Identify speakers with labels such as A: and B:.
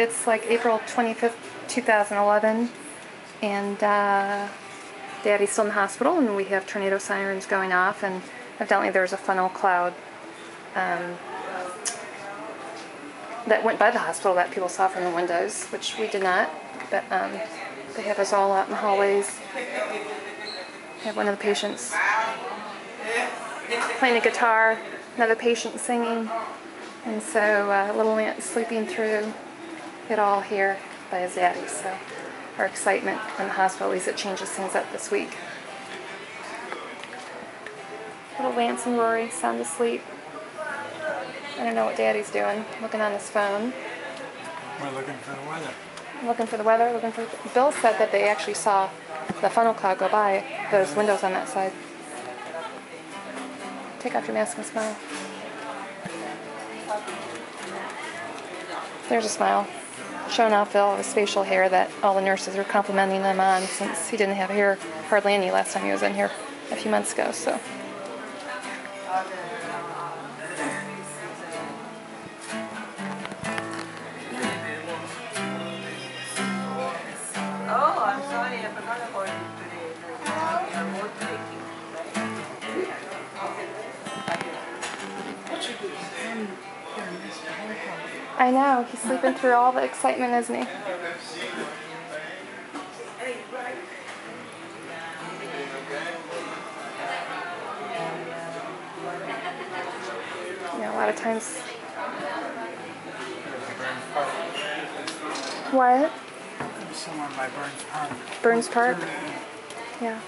A: It's like April 25th, 2011, and Daddy's still in the hospital, and we have tornado sirens going off, and evidently there's a funnel cloud that went by the hospital that people saw from the windows, which we did not, but they have us all out in the hallways. We have one of the patients playing a guitar, another patient singing, and so little Lance sleeping through it all here by his daddy. So our excitement in the hospital, at least it changes things up this week. Little Lance and Rory sound asleep. I don't know what Daddy's doing, looking on his phone.
B: We're looking for the weather.
A: Looking for the weather, looking for... Bill said that they actually saw the funnel cloud go by those windows on that side. Take off your mask and smile. There's a smile. Showing off all of his facial hair that all the nurses were complimenting him on, since he didn't have hair hardly any last time he was in here a few months ago, so...
C: Oh, I'm sorry, I forgot about it today. You're both taking, right?
A: I know, he's sleeping through all the excitement, isn't he? Yeah, a lot of times. What?
B: Somewhere by Burns Park.
A: Burns Park? Yeah.